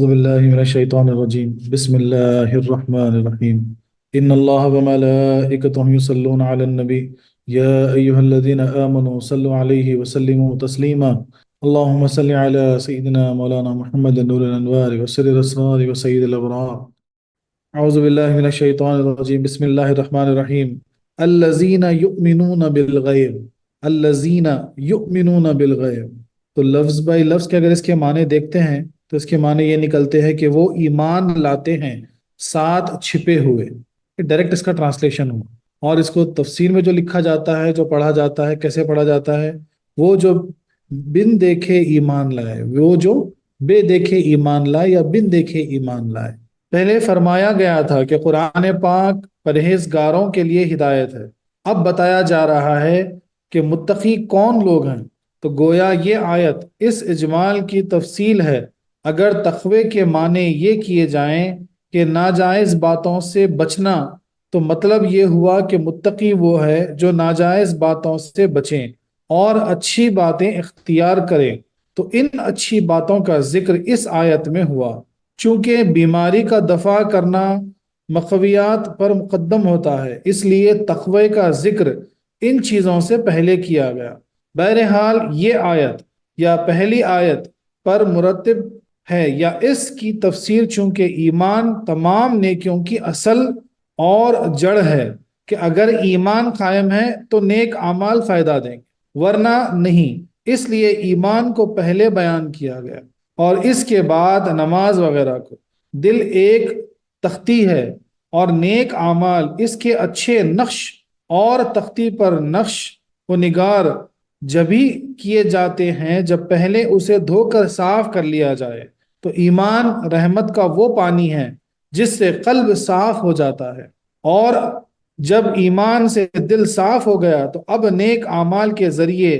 أعوذ بالله من الشيطان الرجيم بسم الله الرحمن الرحيم إن الله وملائكته يصلون على النبي يا أيها الذين آمنوا صلوا عليه وسلموا تسليما اللهم صل على سيدنا مولانا محمد نور الأنوار وسر الأسرار وسيد الأبرار أعوذ بالله من الشيطان الرجيم بسم الله الرحمن الرحيم الذين يؤمنون بالغيب الذين يؤمنون بالغيب. تو لفظ بائی لفظ کے اگر اس کے معنی دیکھتے ہیں تو اس کے معنی یہ نکلتے ہیں کہ وہ ایمان لاتے ہیں ساتھ چھپے ہوئے. ڈائریکٹ اس کا ٹرانسلیشن ہو اور اس کو تفسیر میں جو لکھا جاتا ہے جو پڑھا جاتا ہے کیسے پڑھا جاتا ہے، وہ جو بن دیکھے ایمان لائے، وہ جو بے دیکھے ایمان لائے یا بن دیکھے ایمان لائے. پہلے فرمایا گیا تھا کہ قرآن پاک پرہیزگاروں کے لیے ہدایت ہے. اب بتایا جا رہا ہے کہ متقی کون لوگ ہیں. تو گویا یہ آیت اس اجمال کی تفصیل ہے. اگر تقوی کے معنی یہ کیے جائیں کہ ناجائز باتوں سے بچنا، تو مطلب یہ ہوا کہ متقی وہ ہے جو ناجائز باتوں سے بچیں اور اچھی باتیں اختیار کریں. تو ان اچھی باتوں کا ذکر اس آیت میں ہوا. چونکہ بیماری کا دفع کرنا مقویات پر مقدم ہوتا ہے، اس لیے تقوی کا ذکر ان چیزوں سے پہلے کیا گیا. بہرحال یہ آیت یا پہلی آیت پر مرتب ہے یا اس کی تفسیر، چونکہ ایمان تمام نیکیوں کی اصل اور جڑ ہے کہ اگر ایمان قائم ہے تو نیک اعمال فائدہ دیں گے، ورنہ نہیں. اس لیے ایمان کو پہلے بیان کیا گیا اور اس کے بعد نماز وغیرہ کو. دل ایک تختی ہے اور نیک اعمال اس کے اچھے نقش اور تختی پر نقش و نگار جبھی کیے جاتے ہیں جب پہلے اسے دھو کر صاف کر لیا جائے. تو ایمان رحمت کا وہ پانی ہے جس سے قلب صاف ہو جاتا ہے، اور جب ایمان سے دل صاف ہو گیا تو اب نیک اعمال کے ذریعے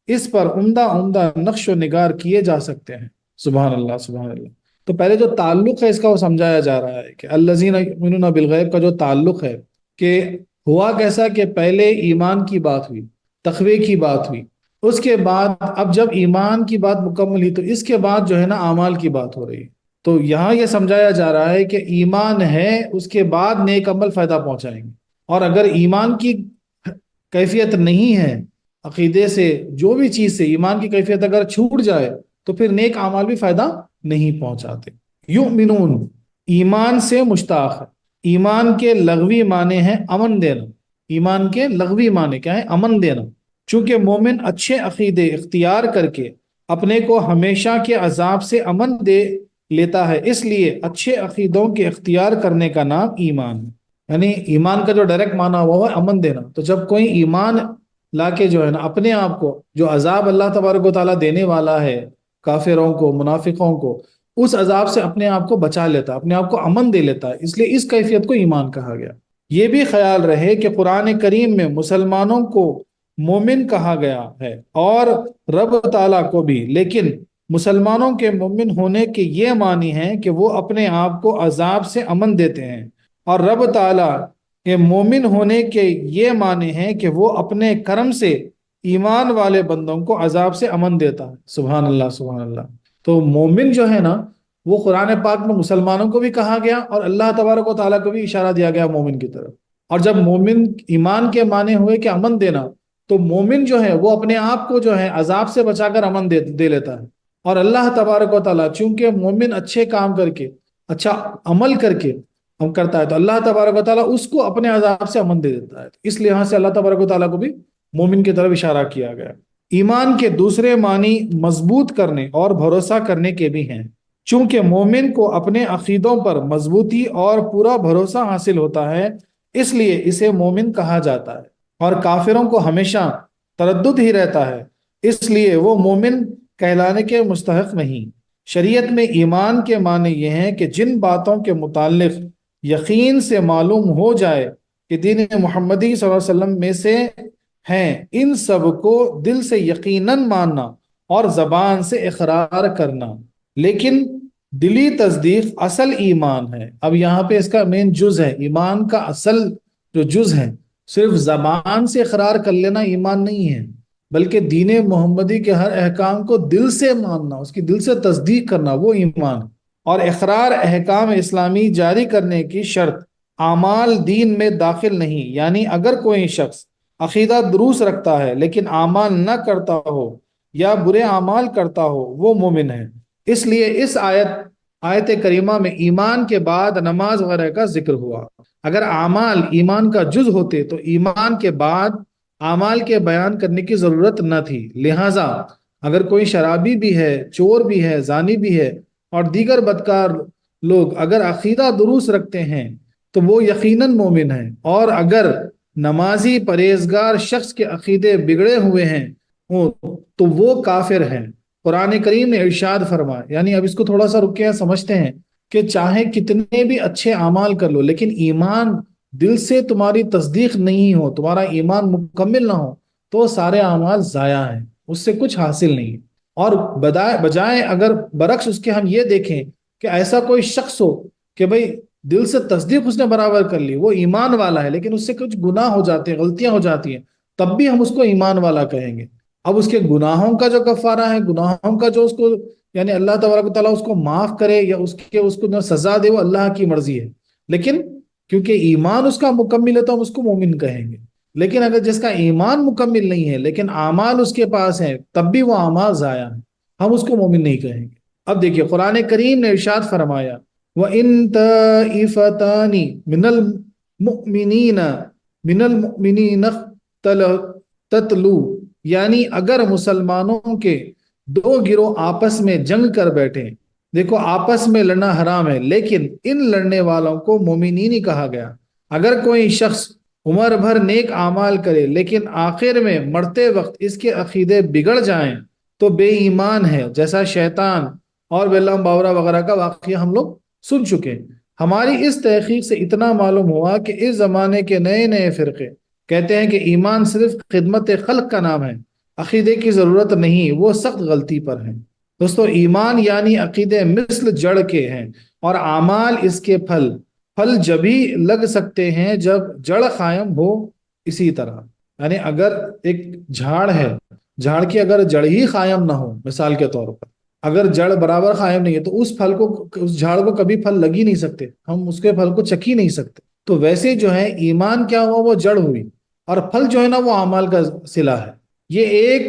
اس پر عمدہ عمدہ نقش و نگار کیے جا سکتے ہیں. سبحان اللہ سبحان اللہ. تو پہلے جو تعلق ہے اس کا وہ سمجھایا جا رہا ہے کہ الذین یؤمنون بالغیب کا جو تعلق ہے کہ ہوا کیسا کہ پہلے ایمان کی بات ہوئی، تقوی کی بات ہوئی، اس کے بعد اب جب ایمان کی بات مکمل ہوئی تو اس کے بعد جو ہے نا اعمال کی بات ہو رہی ہے. تو یہاں یہ سمجھایا جا رہا ہے کہ ایمان ہے، اس کے بعد نیک عمل فائدہ پہنچائیں گے. اور اگر ایمان کی کیفیت نہیں ہے، عقیدے سے جو بھی چیز سے ایمان کی کیفیت اگر چھوٹ جائے تو پھر نیک اعمال بھی فائدہ نہیں پہنچاتے. یؤمنون ایمان سے مشتاق ہے. ایمان کے لغوی معنی ہے امن دینا. ایمان کے لغوی معنی کیا ہے؟ امن دینا. چونکہ مومن اچھے عقیدے اختیار کر کے اپنے کو ہمیشہ کے عذاب سے امن دے لیتا ہے، اس لیے اچھے عقیدوں کے اختیار کرنے کا نام ایمان ہے. یعنی ایمان کا جو ڈائریکٹ معنی ہوا ہے امن دینا. تو جب کوئی ایمان لا کے جو ہے نا اپنے آپ کو جو عذاب اللہ تبارک و تعالیٰ دینے والا ہے کافروں کو، منافقوں کو، اس عذاب سے اپنے آپ کو بچا لیتا ہے، اپنے آپ کو امن دے لیتا ہے، اس لیے اس کیفیت کو ایمان کہا گیا. یہ بھی خیال رہے کہ قرآن کریم میں مسلمانوں کو مومن کہا گیا ہے اور رب تعالیٰ کو بھی، لیکن مسلمانوں کے مومن ہونے کے یہ معنی ہے کہ وہ اپنے آپ کو عذاب سے امن دیتے ہیں، اور رب تعالیٰ کے مومن ہونے کے یہ معنی ہے کہ وہ اپنے کرم سے ایمان والے بندوں کو عذاب سے امن دیتا ہے. سبحان اللہ سبحان اللہ. تو مومن جو ہے نا وہ قرآن پاک میں مسلمانوں کو بھی کہا گیا اور اللہ تبارک و تعالیٰ کو بھی اشارہ دیا گیا مومن کی طرف. اور جب مومن ایمان کے معنی ہوئے کہ امن دینا، تو مومن جو ہے وہ اپنے آپ کو جو ہے عذاب سے بچا کر امن دے لیتا ہے. اور اللہ تبارک و تعالیٰ چونکہ مومن اچھے کام کر کے، اچھا عمل کر کے ہم کرتا ہے، تو اللہ تبارک و تعالیٰ اس کو اپنے عذاب سے امن دے دیتا ہے. اس لحاظ سے اللہ تبارک و تعالیٰ کو بھی مومن کی طرف اشارہ کیا گیا. ایمان کے دوسرے معنی مضبوط کرنے اور بھروسہ کرنے کے بھی ہیں. چونکہ مومن کو اپنے عقیدوں پر مضبوطی اور پورا بھروسہ حاصل ہوتا ہے، اس لیے اسے مومن کہا جاتا ہے. اور کافروں کو ہمیشہ تردد ہی رہتا ہے، اس لیے وہ مومن کہلانے کے مستحق نہیں. شریعت میں ایمان کے معنی یہ ہیں کہ جن باتوں کے متعلق یقین سے معلوم ہو جائے کہ دین محمدی صلی اللہ علیہ وسلم میں سے ہیں، ان سب کو دل سے یقیناً ماننا اور زبان سے اقرار کرنا. لیکن دلی تصدیق اصل ایمان ہے. اب یہاں پہ اس کا مین جز ہے، ایمان کا اصل جو جز ہے صرف زبان سے اقرار کر لینا ایمان نہیں ہے، بلکہ دین محمدی کے ہر احکام کو دل سے ماننا، اس کی دل سے تصدیق کرنا، وہ ایمان ہے. اور اقرار احکام اسلامی جاری کرنے کی شرط اعمال دین میں داخل نہیں، یعنی اگر کوئی شخص عقیدہ درست رکھتا ہے لیکن اعمال نہ کرتا ہو یا برے اعمال کرتا ہو وہ مومن ہے۔ اس لیے اس آیت کریمہ میں ایمان کے بعد نماز وغیرہ کا ذکر ہوا۔ اگر اعمال ایمان کا جز ہوتے تو ایمان کے بعد اعمال کے بیان کرنے کی ضرورت نہ تھی۔ لہٰذا اگر کوئی شرابی بھی ہے، چور بھی ہے، زانی بھی ہے اور دیگر بدکار لوگ اگر عقیدہ درست رکھتے ہیں تو وہ یقیناً مومن ہیں، اور اگر نمازی پرہیزگار شخص کے عقیدے بگڑے ہوئے ہیں تو وہ کافر ہیں۔ قرآن کریم نے ارشاد فرمایا، یعنی اب اس کو تھوڑا سا رک کے سمجھتے ہیں کہ چاہے کتنے بھی اچھے اعمال کر لو لیکن ایمان دل سے تمہاری تصدیق نہیں ہو، تمہارا ایمان مکمل نہ ہو تو سارے اعمال ضائع ہیں، اس سے کچھ حاصل نہیں۔ اور بجائے اگر برعکس اس کے ہم یہ دیکھیں کہ ایسا کوئی شخص ہو کہ بھئی دل سے تصدیق اس نے برابر کر لی، وہ ایمان والا ہے لیکن اس سے کچھ گناہ ہو جاتے ہیں، غلطیاں ہو جاتی ہیں، تب بھی ہم اس کو ایمان والا کہیں گے۔ اب اس کے گناہوں کا جو کفارہ ہے، گناہوں کا جو اس کو یعنی اللہ تبارک و تعالیٰ اس کو معاف کرے یا اس کو سزا دے، وہ اللہ کی مرضی ہے، لیکن کیونکہ ایمان اس کا مکمل ہے تو ہم اس کو مومن کہیں گے۔ لیکن اگر جس کا ایمان مکمل نہیں ہے لیکن اعمال اس کے پاس ہیں تب بھی وہ اعمال ضائع ہیں، ہم اس کو مومن نہیں کہیں گے۔ اب دیکھیے قرآن کریم نے ارشاد فرمایا وَإِن طَائِفَتَانِ مِنَ الْمُؤْمِنِينَ اقْتَتَلُوا، یعنی اگر مسلمانوں کے دو گروہ آپس میں جنگ کر بیٹھے، دیکھو آپس میں لڑنا حرام ہے لیکن ان لڑنے والوں کو مومنین ہی کہا گیا۔ اگر کوئی شخص عمر بھر نیک اعمال کرے لیکن آخر میں مرتے وقت اس کے عقیدے بگڑ جائیں تو بے ایمان ہے، جیسا شیطان اور بلعم باورا وغیرہ کا واقعہ ہم لوگ سن چکے۔ ہماری اس تحقیق سے اتنا معلوم ہوا کہ اس زمانے کے نئے نئے فرقے کہتے ہیں کہ ایمان صرف خدمت خلق کا نام ہے، عقیدے کی ضرورت نہیں، وہ سخت غلطی پر ہیں۔ دوستو ایمان یعنی عقیدے مثل جڑ کے ہیں اور اعمال اس کے پھل جبھی لگ سکتے ہیں جب جڑ قائم ہو۔ اسی طرح یعنی اگر ایک جھاڑ ہے، جھاڑ کی اگر جڑ ہی قائم نہ ہو، مثال کے طور پر اگر جڑ برابر قائم نہیں ہے تو اس جھاڑ کو کبھی پھل لگ ہی نہیں سکتے، ہم اس کے پھل کو چکھ ہی نہیں سکتے۔ تو ویسے جو ہے ایمان کیا ہوا، وہ جڑ ہوئی، اور پھل جو ہے نا وہ اعمال کا صلہ ہے۔ یہ ایک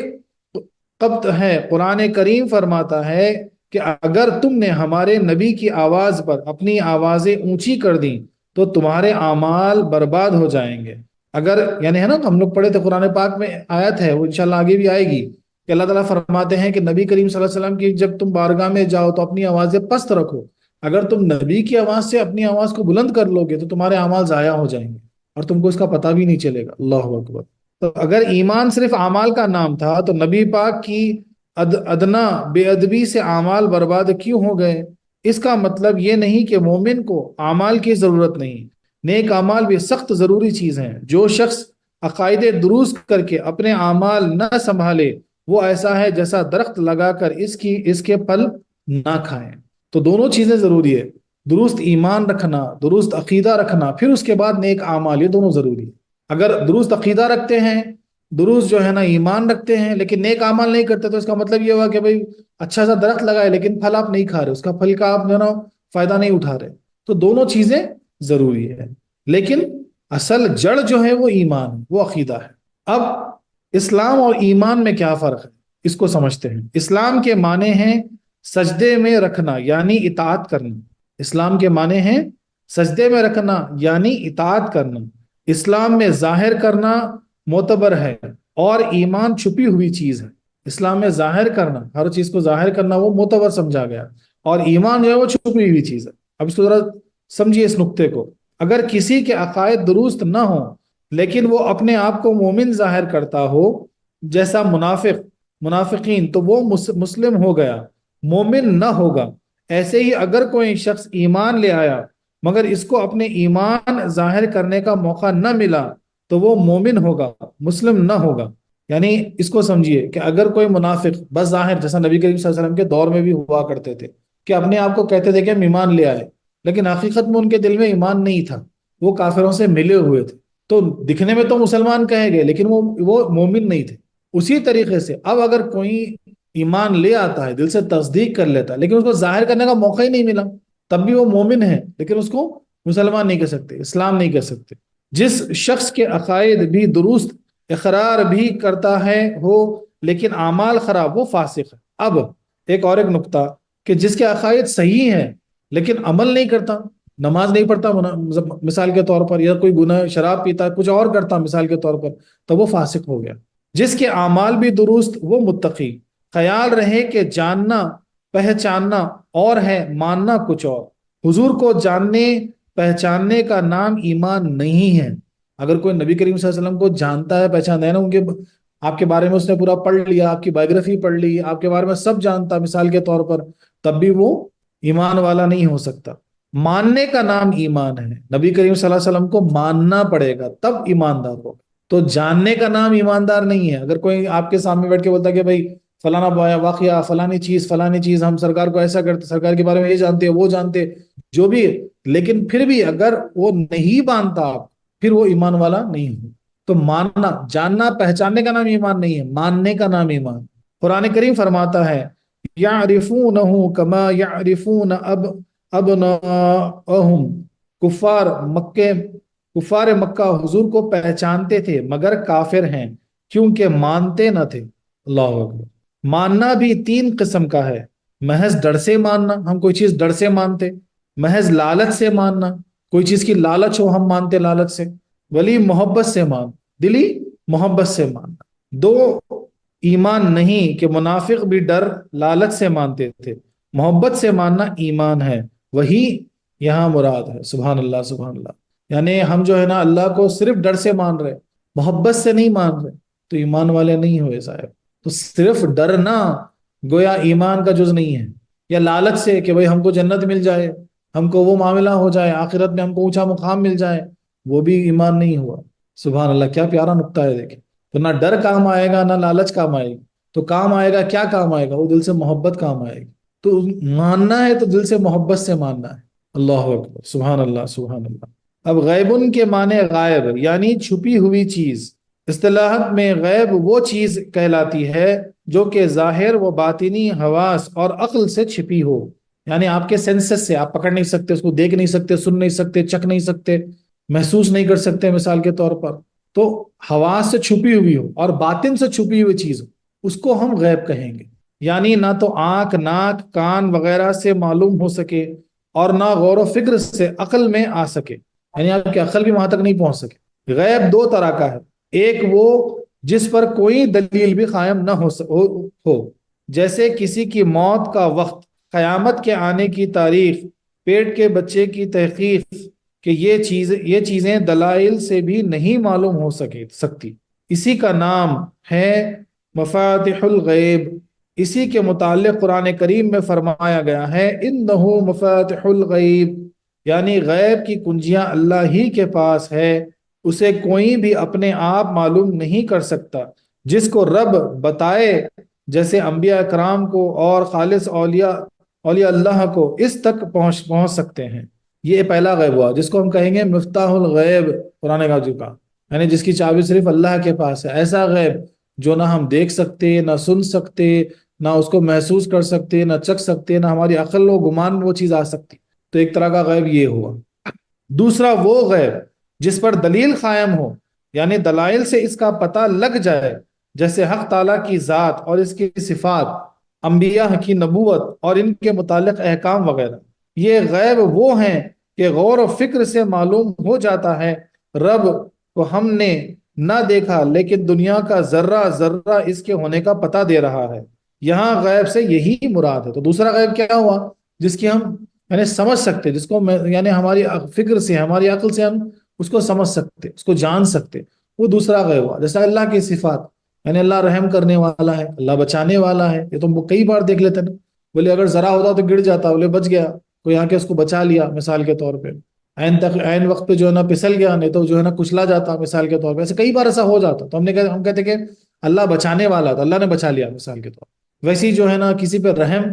قبط ہے۔ قرآن کریم فرماتا ہے کہ اگر تم نے ہمارے نبی کی آواز پر اپنی آوازیں اونچی کر دیں تو تمہارے اعمال برباد ہو جائیں گے۔ اگر یعنی ہے نا ہم لوگ پڑھے تھے قرآن پاک میں آیت ہے، وہ انشاءاللہ آگے بھی آئے گی کہ اللہ تعالیٰ فرماتے ہیں کہ نبی کریم صلی اللہ علیہ وسلم کی جب تم بارگاہ میں جاؤ تو اپنی آوازیں پست رکھو، اگر تم نبی کی آواز سے اپنی آواز کو بلند کر لو گے تو تمہارے اعمال ضائع ہو جائیں گے اور تم کو اس کا پتہ بھی نہیں چلے گا۔ اللہ اکبر۔ تو اگر ایمان صرف اعمال کا نام تھا تو نبی پاک کی ادنا بے ادبی سے اعمال برباد کیوں ہو گئے؟ اس کا مطلب یہ نہیں کہ مومن کو اعمال کی ضرورت نہیں، نیک اعمال بھی سخت ضروری چیز ہیں۔ جو شخص عقائد درست کر کے اپنے اعمال نہ سنبھالے وہ ایسا ہے جیسا درخت لگا کر اس کے پھل نہ کھائیں۔ تو دونوں چیزیں ضروری ہے، درست ایمان رکھنا، درست عقیدہ رکھنا، پھر اس کے بعد نیک اعمال، یہ دونوں ضروری ہے۔ اگر درست عقیدہ رکھتے ہیں، درست جو ہے نا ایمان رکھتے ہیں لیکن نیک اعمال نہیں کرتے تو اس کا مطلب یہ ہوا کہ بھئی اچھا سا درخت لگائے لیکن پھل آپ نہیں کھا رہے، اس کا پھل کا آپ جو ہے نا فائدہ نہیں اٹھا رہے۔ تو دونوں چیزیں ضروری ہے لیکن اصل جڑ جو ہے وہ ایمان ہے، وہ عقیدہ ہے۔ اب اسلام اور ایمان میں کیا فرق ہے اس کو سمجھتے ہیں۔ اسلام کے معنی ہیں سجدے میں رکھنا یعنی اطاعت کرنا۔ اسلام کے معنی ہیں سجدے میں رکھنا یعنی اطاعت کرنا۔ اسلام میں ظاہر کرنا معتبر ہے اور ایمان چھپی ہوئی چیز ہے۔ اسلام میں ظاہر کرنا، ہر چیز کو ظاہر کرنا وہ معتبر سمجھا گیا، اور ایمان جو ہے وہ چھپی ہوئی چیز ہے۔ اب اس کو ذرا سمجھیے اس نقطے کو۔ اگر کسی کے عقائد درست نہ ہوں لیکن وہ اپنے آپ کو مومن ظاہر کرتا ہو، جیسا منافقین، تو وہ مسلم ہو گیا، مومن نہ ہوگا۔ ایسے ہی اگر کوئی شخص ایمان لے آیا مگر اس کو اپنے ایمان ظاہر کرنے کا موقع نہ ملا تو وہ مومن ہوگا، مسلم نہ ہوگا۔ یعنی اس کو سمجھیے کہ اگر کوئی منافق بس ظاہر، جیسا نبی کریم صلی اللہ علیہ وسلم کے دور میں بھی ہوا کرتے تھے کہ اپنے آپ کو کہتے تھے کہ ہم ایمان لے آئے لیکن حقیقت میں ان کے دل میں ایمان نہیں تھا، وہ کافروں سے ملے ہوئے تھے، تو دکھنے میں تو مسلمان کہے گئے لیکن وہ مومن نہیں تھے۔ اسی طریقے سے اب اگر کوئی ایمان لے آتا ہے، دل سے تصدیق کر لیتا ہے، لیکن اس کو ظاہر کرنے کا موقع ہی نہیں ملا، تب بھی وہ مومن ہے، لیکن اس کو مسلمان نہیں کہہ سکتے، اسلام نہیں کہہ سکتے۔ جس شخص کے عقائد بھی درست، اقرار بھی کرتا ہے ہو، لیکن اعمال خراب، وہ فاسق ہے۔ اب ایک اور ایک نقطہ، کہ جس کے عقائد صحیح ہیں لیکن عمل نہیں کرتا، نماز نہیں پڑھتا مثال کے طور پر، یا کوئی گناہ، شراب پیتا، کچھ اور کرتا مثال کے طور پر، تو وہ فاسق ہو گیا۔ جس کے اعمال بھی درست، وہ متقی۔ خیال رہے کہ جاننا پہچاننا اور ہے، ماننا کچھ اور۔ حضور کو جاننے پہچاننے کا نام ایمان نہیں ہے۔ اگر کوئی نبی کریم صلی اللہ علیہ وسلم کو جانتا ہے، پہچانتا ہے نا، ان کے آپ کے بارے میں اس نے پورا پڑھ لیا، آپ کی بایوگرافی پڑھ لی، آپ کے بارے میں سب جانتا مثال کے طور پر، تب بھی وہ ایمان والا نہیں ہو سکتا۔ ماننے کا نام ایمان ہے، نبی کریم صلی اللہ علیہ وسلم کو ماننا پڑے گا تب ایماندار ہوگا، تو جاننے کا نام ایماندار نہیں ہے۔ اگر کوئی آپ کے سامنے بیٹھ کے بولتا ہے کہ بھائی فلانا واقعہ، فلانی چیز ہم سرکار کو ایسا کرتے، سرکار کے بارے میں یہ جانتے وہ جانتے، جو بھی، لیکن پھر بھی اگر وہ نہیں مانتا آپ، پھر وہ ایمان والا نہیں ہو۔ تو ماننا، جاننا پہچاننے کا نام ایمان نہیں ہے، ماننے کا نام ایمان۔ قرآن کریم فرماتا ہے یعرفونہ کما یعرفون ابناءہم، کفار مکہ حضور کو پہچانتے تھے مگر کافر ہیں کیونکہ مانتے نہ تھے۔ اللہ اکبر۔ ماننا بھی تین قسم کا ہے: محض ڈر سے ماننا، ہم کوئی چیز ڈر سے مانتے، محض لالچ سے ماننا، کوئی چیز کی لالچ ہو ہم مانتے لالچ سے، ولی محبت سے مان، دلی محبت سے ماننا۔ دو ایمان نہیں کہ منافق بھی ڈر لالچ سے مانتے تھے، محبت سے ماننا ایمان ہے، وہی یہاں مراد ہے۔ سبحان اللہ سبحان اللہ۔ یعنی ہم جو ہے نا اللہ کو صرف ڈر سے مان رہے، محبت سے نہیں مان رہے، تو ایمان والے نہیں ہوئے صاحب۔ تو صرف ڈرنا گویا ایمان کا جز نہیں ہے، یا لالچ سے کہ بھئی ہم کو جنت مل جائے، ہم کو وہ معاملہ ہو جائے، آخرت میں ہم کو اونچا مقام مل جائے، وہ بھی ایمان نہیں ہوا۔ سبحان اللہ، کیا پیارا نقطہ ہے دیکھیں۔ تو نہ ڈر کام آئے گا، نہ لالچ کام آئے گی، تو کام آئے گا کیا؟ کام آئے گا وہ دل سے محبت کام آئے گی۔ تو ماننا ہے تو دل سے محبت سے ماننا ہے۔ اللہ اکبر، سبحان اللہ سبحان اللہ۔ اب غیبن کے معنی غائب یعنی چھپی ہوئی چیز۔ اصطلاحات میں غیب وہ چیز کہلاتی ہے جو کہ ظاہر و باطنی حواس اور عقل سے چھپی ہو، یعنی آپ کے سینسز سے آپ پکڑ نہیں سکتے، اس کو دیکھ نہیں سکتے، سن نہیں سکتے، چکھ نہیں سکتے، محسوس نہیں کر سکتے مثال کے طور پر۔ تو حواس سے چھپی ہوئی ہو اور باطن سے چھپی ہوئی چیز ہو، اس کو ہم غیب کہیں گے۔ یعنی نہ تو آنکھ، ناک، کان وغیرہ سے معلوم ہو سکے، اور نہ غور و فکر سے عقل میں آ سکے، یعنی آپ کی عقل بھی وہاں تک نہیں پہنچ سکے۔ غیب دو طرح کا ہے: ایک وہ جس پر کوئی دلیل بھی قائم نہ ہو، جیسے کسی کی موت کا وقت، قیامت کے آنے کی تاریخ، پیٹ کے بچے کی تحقیق، کہ یہ چیزیں دلائل سے بھی نہیں معلوم ہو سکتی۔ اسی کا نام ہے مفاتح الغیب۔ اسی کے متعلق قرآن کریم میں فرمایا گیا ہے انہ مفاتح الغیب، یعنی غیب کی کنجیاں اللہ ہی کے پاس ہے، اسے کوئی بھی اپنے آپ معلوم نہیں کر سکتا۔ جس کو رب بتائے، جیسے انبیاء کرام کو اور خالص اولیاء اللہ کو اس تک پہنچ سکتے ہیں۔ یہ پہلا غیب ہوا جس کو ہم کہیں گے مفتاح الغیب، قرآن کا کا، یعنی جس کی چابی صرف اللہ کے پاس ہے۔ ایسا غیب جو نہ ہم دیکھ سکتے، نہ سن سکتے، نہ اس کو محسوس کر سکتے، نہ چکھ سکتے، نہ ہماری عقل و گمان میں وہ چیز آ سکتی۔ تو ایک طرح کا غیب یہ ہوا۔ دوسرا وہ غیب جس پر دلیل قائم ہو، یعنی دلائل سے اس کا پتہ لگ جائے، جیسے حق تعالیٰ کی ذات اور اس کی صفات، انبیاء کی نبوت اور ان کے متعلق احکام وغیرہ۔ یہ غیب وہ ہیں کہ غور و فکر سے معلوم ہو جاتا ہے، رب کو ہم نے نہ دیکھا لیکن دنیا کا ذرہ ذرہ اس کے ہونے کا پتہ دے رہا ہے۔ یہاں غیب سے یہی مراد ہے۔ تو دوسرا غیب کیا ہوا؟ جس کی ہم یعنی سمجھ سکتے، جس کو یعنی ہماری فکر سے، ہماری عقل سے ہم اس کو سمجھ سکتے، اس کو جان سکتے، وہ دوسرا غیب ہوا۔ جیسا اللہ کی صفات، یعنی اللہ رحم کرنے والا ہے، اللہ بچانے والا ہے، یہ تو ہم کئی بار دیکھ لیتے ہیں۔ بولے اگر ذرا ہوتا تو گر جاتا، بولے بچ گیا، کوئی آ کے اس کو بچا لیا مثال کے طور پہ۔ عین وقت پہ جو ہے نا پھسل گیا، نہیں تو جو ہے نا کچلا جاتا مثال کے طور پہ۔ ایسے کئی بار ایسا ہو جاتا، تو ہم کہتے کہ اللہ بچانے والا تھا، اللہ نے بچا لیا مثال کے طور پہ۔ ویسے ہی جو ہے نا کسی پہ رحم،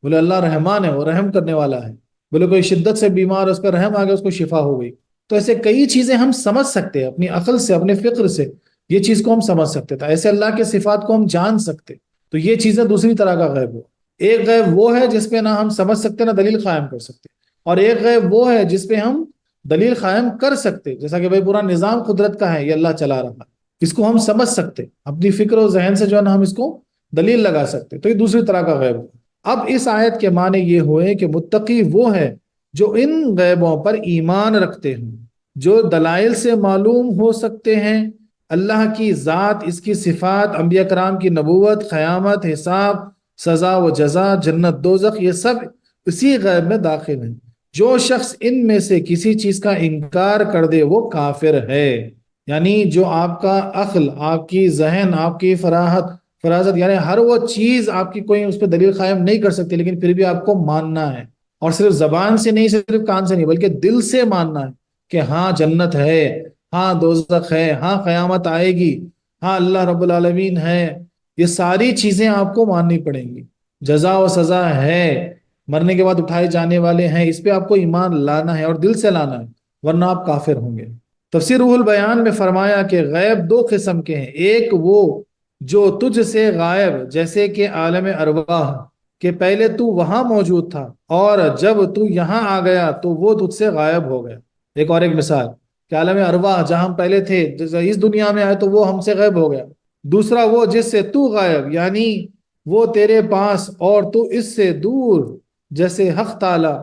بولے اللہ رحمان ہے، وہ رحم کرنے والا ہے۔ بولے کوئی شدت سے بیمار ہے، اس پہ رحم آ گیا، اس کو شفا ہو گئی۔ تو ایسے کئی چیزیں ہم سمجھ سکتے ہیں اپنی عقل سے، اپنے فکر سے، یہ چیز کو ہم سمجھ سکتے تھے۔ ایسے اللہ کے صفات کو ہم جان سکتے، تو یہ چیزیں دوسری طرح کا غیب ہو. ایک غیب وہ ہے جس پہ نہ ہم سمجھ سکتے نہ دلیل قائم کر سکتے، اور ایک غیب وہ ہے جس پہ ہم دلیل قائم کر سکتے، جیسا کہ بھائی پورا نظام قدرت کا ہے، یہ اللہ چلا رہا ہے، اس کو ہم سمجھ سکتے اپنی فکر و ذہن سے، جو ہے نا ہم اس کو دلیل لگا سکتے. تو یہ دوسری طرح کا غیب ہو. اب اس آیت کے معنی یہ ہوئے کہ متقی وہ ہے جو ان غیبوں پر ایمان رکھتے ہیں، جو دلائل سے معلوم ہو سکتے ہیں، اللہ کی ذات، اس کی صفات، انبیاء کرام کی نبوت، قیامت، حساب، سزا و جزا، جنت دوزخ، یہ سب اسی غیب میں داخل ہیں. جو شخص ان میں سے کسی چیز کا انکار کر دے وہ کافر ہے. یعنی جو آپ کا عقل، آپ کی ذہن، آپ کی فراست، یعنی ہر وہ چیز آپ کی کوئی اس پہ دلیل قائم نہیں کر سکتی، لیکن پھر بھی آپ کو ماننا ہے، اور صرف زبان سے نہیں، صرف کان سے نہیں، بلکہ دل سے ماننا ہے کہ ہاں جنت ہے، ہاں دوزخ ہے، ہاں قیامت آئے گی، ہاں اللہ رب العالمین ہے. یہ ساری چیزیں آپ کو ماننی پڑیں گی. جزا و سزا ہے، مرنے کے بعد اٹھائے جانے والے ہیں، اس پہ آپ کو ایمان لانا ہے اور دل سے لانا ہے، ورنہ آپ کافر ہوں گے. تفسیر روح البیان میں فرمایا کہ غیب دو قسم کے ہیں. ایک وہ جو تجھ سے غائب، جیسے کہ عالم ارواح، کہ پہلے تو وہاں موجود تھا اور جب تو یہاں آ گیا تو وہ تجھ سے غائب ہو گیا. ایک اور ایک مثال کہ عالم ارواح جہاں ہم پہلے تھے، اس دنیا میں آئے تو وہ ہم سے غائب ہو گیا. دوسرا وہ جس سے تو غائب، یعنی وہ تیرے پاس اور تو اس سے دور، جیسے حق تعالی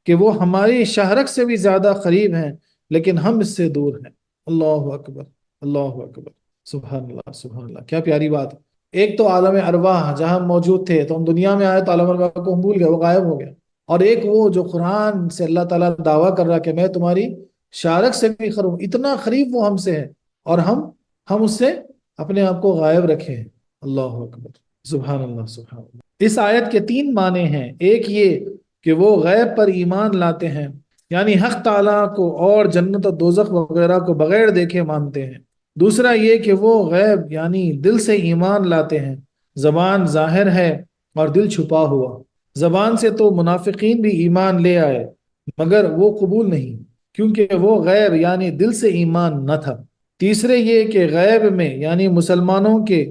کہ وہ ہماری شہرک سے بھی زیادہ قریب ہیں لیکن ہم اس سے دور ہیں. اللہ اکبر، اللہ اکبر، سبحان اللہ، سبحان اللہ. کیا پیاری بات ہے. ایک تو عالم ارواح جہاں ہم موجود تھے، تو ہم دنیا میں آئے تو عالم ارواح کو ہم بھول گئے، وہ غائب ہو گیا. اور ایک وہ جو قرآن سے اللہ تعالیٰ دعویٰ کر رہا کہ میں تمہاری شارک سے بھی قریب، اتنا قریب وہ ہم سے ہے، اور ہم اس سے اپنے آپ کو غائب رکھے ہیں. اللہ اکبر، سبحان اللہ، سبحان اللہ. اس آیت کے تین معنی ہیں. ایک یہ کہ وہ غیب پر ایمان لاتے ہیں، یعنی حق تعالیٰ کو اور جنت و دوزخ وغیرہ کو بغیر دیکھے مانتے ہیں. دوسرا یہ کہ وہ غیب یعنی دل سے ایمان لاتے ہیں. زبان ظاہر ہے اور دل چھپا ہوا. زبان سے تو منافقین بھی ایمان لے آئے مگر وہ قبول نہیں، کیونکہ وہ غیب یعنی دل سے ایمان نہ تھا. تیسرے یہ کہ غیب میں یعنی مسلمانوں کے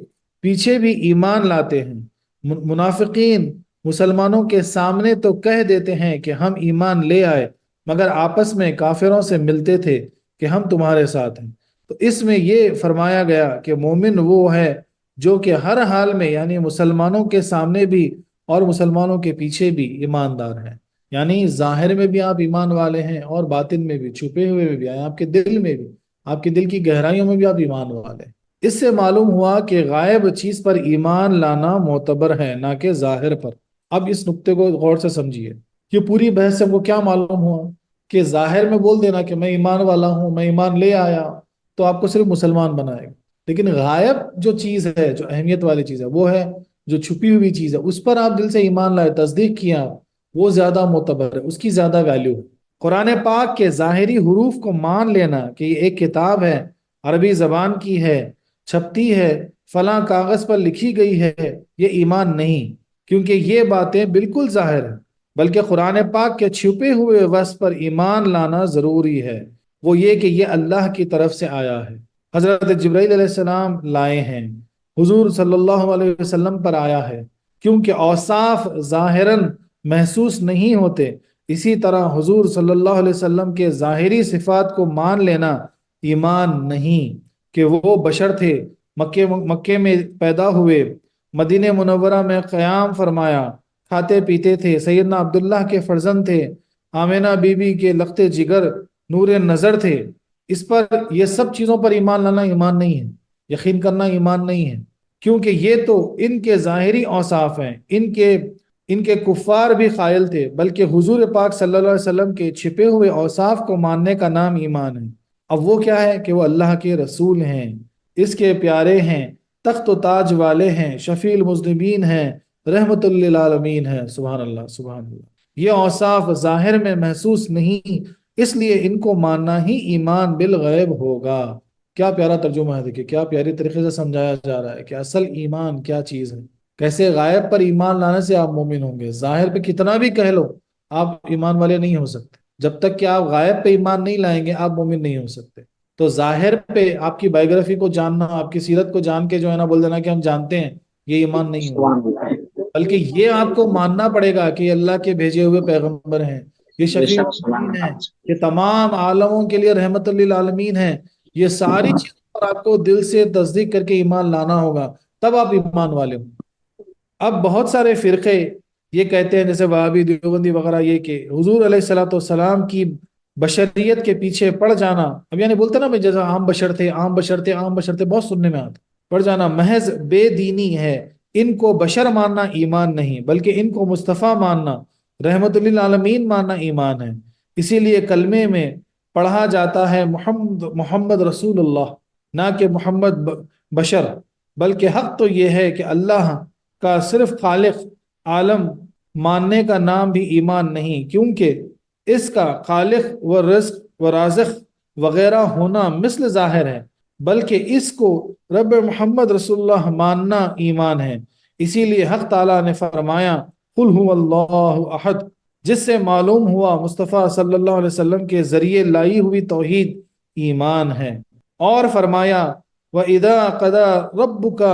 پیچھے بھی ایمان لاتے ہیں. منافقین مسلمانوں کے سامنے تو کہہ دیتے ہیں کہ ہم ایمان لے آئے، مگر آپس میں کافروں سے ملتے تھے کہ ہم تمہارے ساتھ ہیں. تو اس میں یہ فرمایا گیا کہ مومن وہ ہے جو کہ ہر حال میں یعنی مسلمانوں کے سامنے بھی اور مسلمانوں کے پیچھے بھی ایماندار ہیں. یعنی ظاہر میں بھی آپ ایمان والے ہیں اور باطن میں بھی، چھپے ہوئے میں بھی، آپ کے دل میں بھی، آپ کے دل کی گہرائیوں میں بھی آپ ایمان والے ہیں. اس سے معلوم ہوا کہ غائب چیز پر ایمان لانا معتبر ہے، نہ کہ ظاہر پر. اب اس نقطے کو غور سے سمجھیے. یہ پوری بحث سے ہم کو کیا معلوم ہوا کہ ظاہر میں بول دینا کہ میں ایمان والا ہوں، میں ایمان لے آیا، تو آپ کو صرف مسلمان بنائے گا. لیکن غائب جو چیز ہے، جو اہمیت والی چیز ہے، وہ ہے جو چھپی ہوئی چیز ہے، اس پر آپ دل سے ایمان لائے، تصدیق کیا، وہ زیادہ معتبر ہے، اس کی زیادہ ویلیو ہے. قرآن پاک کے ظاہری حروف کو مان لینا کہ یہ ایک کتاب ہے، عربی زبان کی ہے، چھپتی ہے، فلاں کاغذ پر لکھی گئی ہے، یہ ایمان نہیں، کیونکہ یہ باتیں بالکل ظاہر ہیں. بلکہ قرآن پاک کے چھپے ہوئے وصف پر ایمان لانا ضروری ہے. وہ یہ کہ یہ اللہ کی طرف سے آیا ہے، حضرت جبرائیل علیہ السلام لائے ہیں، حضور صلی اللہ علیہ وسلم پر آیا ہے. کیونکہ اوصاف ظاہراً محسوس نہیں ہوتے، اسی طرح حضور صلی اللہ علیہ وسلم کے ظاہری صفات کو مان لینا ایمان نہیں، کہ وہ بشر تھے، مکے میں پیدا ہوئے، مدینہ منورہ میں قیام فرمایا، کھاتے پیتے تھے، سیدنا عبداللہ کے فرزند تھے، آمینہ بی بی کے لخت جگر، نور نظر تھے. اس پر یہ سب چیزوں پر ایمان لانا ایمان نہیں ہے، یقین کرنا ایمان نہیں ہے. کیونکہ یہ تو ان کے ظاہری اوصاف ہیں، ان کے کفار بھی قائل تھے، بلکہ حضور پاک صلی اللہ علیہ وسلم کے چھپے ہوئے اوصاف کو ماننے کا نام ایمان ہے. اب وہ کیا ہے کہ وہ اللہ کے رسول ہیں، اس کے پیارے ہیں، تخت و تاج والے ہیں، شفیع المذنبین ہیں، رحمت للعالمین ہیں. سبحان اللہ، سبحان اللہ. یہ اوصاف ظاہر میں محسوس نہیں، اس لیے ان کو ماننا ہی ایمان بالغیب ہوگا. کیا پیارا ترجمہ ہے، دیکھیں کیا پیاری طریقے سے سمجھایا جا رہا ہے کہ اصل ایمان کیا چیز ہے. کیسے غائب پر ایمان لانے سے آپ مومن ہوں گے. ظاہر پہ کتنا بھی کہہ لو آپ ایمان والے نہیں ہو سکتے. جب تک کہ آپ غائب پہ ایمان نہیں لائیں گے آپ مومن نہیں ہو سکتے. تو ظاہر پہ آپ کی بائیوگرافی کو جاننا، آپ کی سیرت کو جان کے جو ہے نا بول دینا کہ ہم جانتے ہیں، یہ ایمان نہیں ہوگا، سبحان اللہ، بلکہ یہ آپ کو ماننا پڑے گا کہ یہ اللہ کے بھیجے ہوئے پیغمبر ہیں، یہ بے شفیع شک سبحان المذنبین ہیں، اللہ، یہ تمام عالموں کے لیے رحمت للعالمین ہیں۔ یہ ساری چیزوں پر آپ کو دل سے تصدیق کر کے ایمان لانا ہوگا، تب آپ ایمان والے ہوں۔ اب بہت سارے فرقے یہ کہتے ہیں، جیسے وہابی دیوبندی وغیرہ، یہ کہ حضور علیہ الصلوۃ والسلام کی بشریت کے پیچھے پڑ جانا، اب یعنی بولتے نا جیسے عام بشر تھے، عام بشر تھے، عام بشر تھے، بہت سننے میں آتا، پڑ جانا محض بے دینی ہے۔ ان کو بشر ماننا ایمان نہیں، بلکہ ان کو مصطفیٰ ماننا، رحمت للعالمین ماننا ایمان ہے۔ اسی لیے کلمے میں پڑھا جاتا ہے محمد محمد رسول اللہ، نہ کہ محمد بشر، بلکہ حق تو یہ ہے کہ اللہ کا صرف خالق عالم ماننے کا نام بھی ایمان نہیں، کیونکہ اس کا خالق و رزق و رازق وغیرہ ہونا مثل ظاہر ہے، بلکہ اس کو رب محمد رسول اللہ ماننا ایمان ہے۔ اسی لیے حق تعالیٰ نے فرمایا قل هو اللہ احد، جس سے معلوم ہوا مصطفیٰ صلی اللہ علیہ وسلم کے ذریعے لائی ہوئی توحید ایمان ہے۔ اور فرمایا وَإِذَا قَضَى رَبُّكَ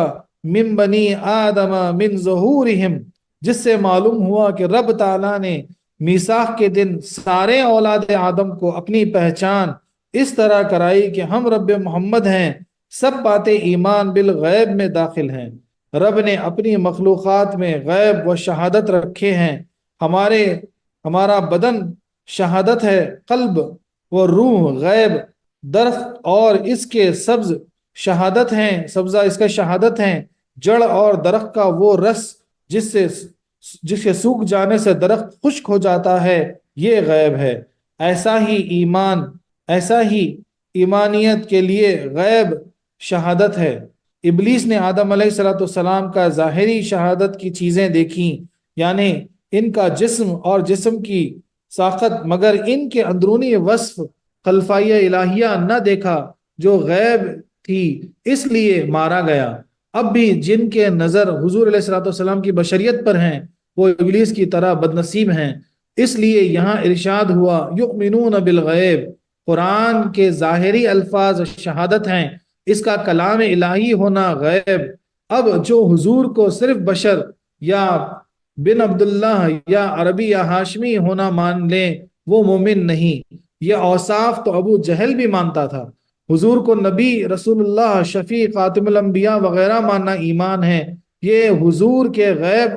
مِن بَنِي آدَمَ مِن ظُهُورِهِمْ، جس سے معلوم ہوا کہ رب تعالیٰ نے میثاق کے دن سارے اولاد آدم کو اپنی پہچان اس طرح کرائی کہ ہم رب محمد ہیں، سب باتیں ایمان بالغیب میں داخل ہیں۔ رب نے اپنی مخلوقات میں غیب و شہادت رکھے ہیں، ہمارا بدن شہادت ہے، قلب و روح غیب، درخت اور اس کے سبز شہادت ہیں، سبزہ اس کا شہادت ہیں، جڑ اور درخت کا وہ رس جس کے سوکھ جانے سے درخت خشک ہو جاتا ہے، یہ غیب ہے۔ ایسا ہی ایمانیت کے لیے غیب شہادت ہے۔ ابلیس نے آدم علیہ الصلوۃ والسلام کا ظاہری شہادت کی چیزیں دیکھیں، یعنی ان کا جسم اور جسم کی ساخت، مگر ان کے اندرونی وصف خلفائیہ الہیہ نہ دیکھا جو غیب تھی، اس لیے مارا گیا۔ اب بھی جن کے نظر حضور علیہ الصلوۃ والسلام کی بشریت پر ہیں، وہ ابلیس کی طرح بدنصیب ہیں۔ اس لیے یہاں ارشاد ہوا یؤمنون بالغیب، قرآن کے ظاہری الفاظ شہادت ہیں، اس کا کلام الہی ہونا غیب۔ اب جو حضور کو صرف بشر یا بن عبداللہ یا عربی یا ہاشمی ہونا مان لیں، وہ مومن نہیں۔ یہ اوصاف تو ابو جہل بھی مانتا تھا۔ حضور کو نبی، رسول اللہ، شفیع، خاتم الانبیاء وغیرہ ماننا ایمان ہے۔ یہ حضور کے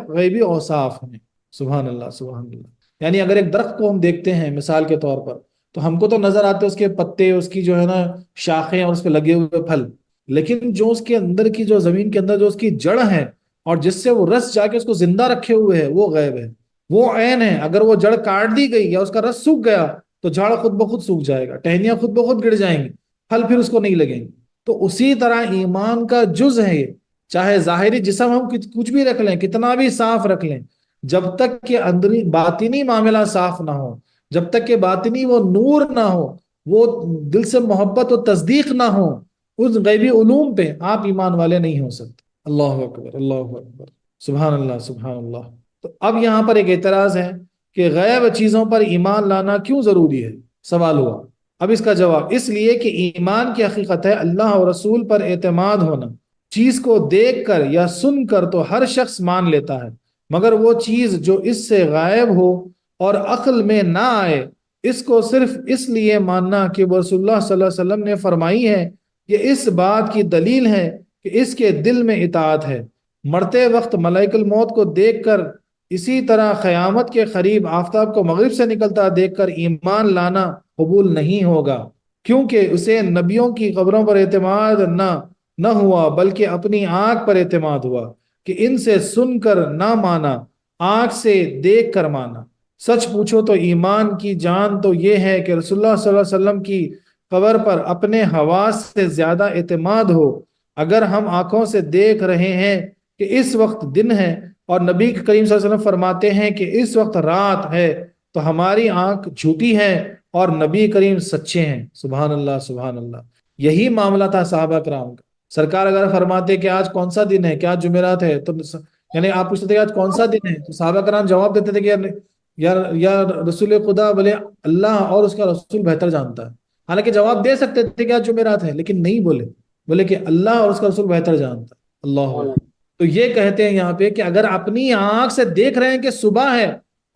غیبی اوصاف ہیں۔ سبحان اللہ، سبحان اللہ۔ یعنی اگر ایک درخت کو ہم دیکھتے ہیں مثال کے طور پر، تو ہم کو تو نظر آتے اس کے پتے، اس کی جو ہے نا شاخیں اور اس پہ لگے ہوئے پھل، لیکن جو اس کے اندر کی جو زمین کے اندر جو اس کی جڑ ہے اور جس سے وہ رس جا کے اس کو زندہ رکھے ہوئے ہے، وہ غیب ہے، وہ عین ہے۔ اگر وہ جڑ کاٹ دی گئی یا اس کا رس سوکھ گیا تو جھاڑ خود بخود سوکھ جائے گا، ٹہنیاں خود بخود گر جائیں گی، پھل پھر اس کو نہیں لگیں گے۔ تو اسی طرح ایمان کا جز ہے یہ، چاہے ظاہری جسم ہم کچھ بھی رکھ لیں، کتنا بھی صاف رکھ لیں، جب تک کہ اندری باطنی معاملہ صاف نہ ہو، جب تک کہ باطنی وہ نور نہ ہو، وہ دل سے محبت و تصدیق نہ ہو اس غیبی علوم پہ، آپ ایمان والے نہیں ہو سکتے۔ اللہ اکبر، اللہ اکبر، سبحان اللہ، سبحان اللہ۔ تو اب یہاں پر ایک اعتراض ہے کہ غیب چیزوں پر ایمان لانا کیوں ضروری ہے؟ سوال ہوا۔ اب اس کا جواب اس لیے کہ ایمان کی حقیقت ہے اللہ اور رسول پر اعتماد ہونا۔ چیز کو دیکھ کر یا سن کر تو ہر شخص مان لیتا ہے، مگر وہ چیز جو اس سے غائب ہو اور عقل میں نہ آئے، اس کو صرف اس لیے ماننا کہ وہ رسول اللہ صلی اللہ علیہ وسلم نے فرمائی ہے، یہ اس بات کی دلیل ہے کہ اس کے دل میں اطاعت ہے۔ مرتے وقت ملائک الموت کو دیکھ کر، اسی طرح قیامت کے قریب آفتاب کو مغرب سے نکلتا دیکھ کر ایمان لانا قبول نہیں ہوگا، کیونکہ اسے نبیوں کی قبروں پر اعتماد نہ ہوا، بلکہ اپنی آنکھ پر اعتماد ہوا کہ ان سے سن کر نہ مانا، آنکھ سے دیکھ کر مانا۔ سچ پوچھو تو ایمان کی جان تو یہ ہے کہ رسول اللہ صلی اللہ علیہ وسلم کی قبر پر اپنے حواس سے زیادہ اعتماد ہو۔ اگر ہم آنکھوں سے دیکھ رہے ہیں کہ اس وقت دن ہے اور نبی کریم صلی اللہ علیہ وسلم فرماتے ہیں کہ اس وقت رات ہے، تو ہماری آنکھ جھوٹی ہے اور نبی کریم سچے ہیں۔ سبحان اللہ، سبحان اللہ۔ یہی معاملہ تھا صحابہ کرام کا۔ سرکار اگر فرماتے کہ آج کون سا دن ہے، کیا جمعرات ہے، تو یعنی آپ پوچھتے تھے کہ آج کون سا دن ہے، تو صحابہ کرام جواب دیتے تھے کہ یا رسول خدا، بولے اللہ اور اس کا رسول بہتر جانتا ہے۔ حالانکہ جواب دے سکتے تھے کہ آج جمعرات ہے، لیکن نہیں بولے کہ اللہ اور اس کا رسول بہتر جانتا ہے۔ اللہ اکبر۔ تو یہ کہتے ہیں یہاں پہ کہ اگر اپنی آنکھ سے دیکھ رہے ہیں کہ صبح ہے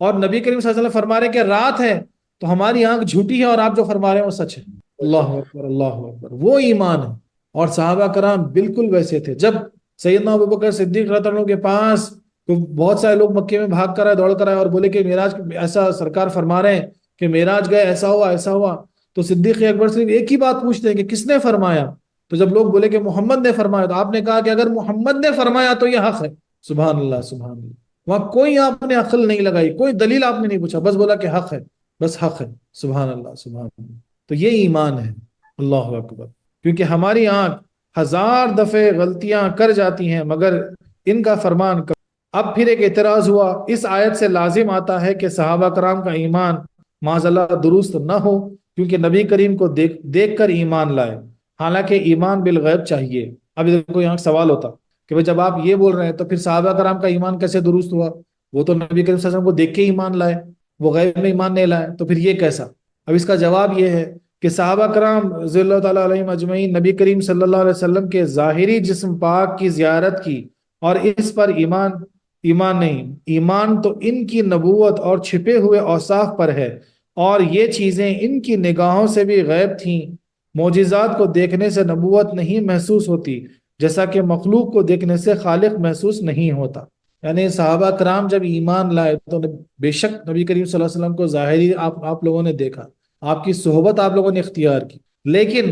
اور نبی کریم صلی اللہ علیہ وسلم فرما رہے ہیں کہ رات ہے، تو ہماری آنکھ جھوٹی ہے اور آپ جو فرما رہے ہیں وہ سچ ہے۔ اللہ اکبر، اللہ اکبر، وہ ایمان ہے۔ اور صحابہ کرام بالکل ویسے تھے۔ جب سیدنا ابوبکر صدیق رضی اللہ عنہ کے پاس تو بہت سارے لوگ مکے میں بھاگ کر آئے، دوڑ کر آئے اور بولے کہ معراج ایسا سرکار فرما رہے ہیں کہ معراج گئے، ایسا ہوا ایسا ہوا، تو صدیق اکبر صرف ایک ہی بات پوچھتے ہیں کہ کس نے فرمایا؟ تو جب لوگ بولے کہ محمد نے فرمایا، تو آپ نے کہا کہ اگر محمد نے فرمایا تو یہ حق ہے۔ سبحان اللہ، سبحان اللہ۔ وہاں کوئی آپ نے عقل نہیں لگائی، کوئی دلیل آپ نے نہیں پوچھا، بس بولا کہ حق ہے، بس حق ہے۔ سبحان اللہ، سبحان اللہ۔ تو یہ ایمان ہے۔ اللہ اکبر۔ کیونکہ ہماری آنکھ ہزار دفعے غلطیاں کر جاتی ہیں مگر ان کا فرمان کر۔ اب پھر ایک اعتراض ہوا، اس آیت سے لازم آتا ہے کہ صحابہ کرام کا ایمان معاذ اللہ درست نہ ہو، کیونکہ نبی کریم کو دیکھ کر ایمان لائے، حالانکہ ایمان بالغیب چاہیے۔ اب دیکھو یہاں سوال ہوتا کہ بھئی جب آپ یہ بول رہے ہیں تو پھر صحابہ کرام کا ایمان کیسے درست ہوا؟ وہ تو نبی کریم صلی اللہ علیہ وسلم کو دیکھ کے ایمان لائے، وہ غیب میں ایمان نہیں لائے، تو پھر یہ کیسا؟ اب اس کا جواب یہ ہے کہ صحابہ کرام رضی اللہ تعالیٰ علیہم اجمعین نبی کریم صلی اللہ علیہ وسلم کے ظاہری جسم پاک کی زیارت کی اور اس پر ایمان نہیں، ایمان تو ان کی نبوت اور چھپے ہوئے اوصاف پر ہے، اور یہ چیزیں ان کی نگاہوں سے بھی غیب تھیں۔ معجزات کو دیکھنے سے نبوت نہیں محسوس ہوتی، جیسا کہ مخلوق کو دیکھنے سے خالق محسوس نہیں ہوتا۔ یعنی صحابہ کرام جب ایمان لائے تو بے شک نبی کریم صلی اللہ علیہ وسلم کو ظاہری آپ لوگوں نے دیکھا، آپ کی صحبت آپ لوگوں نے اختیار کی، لیکن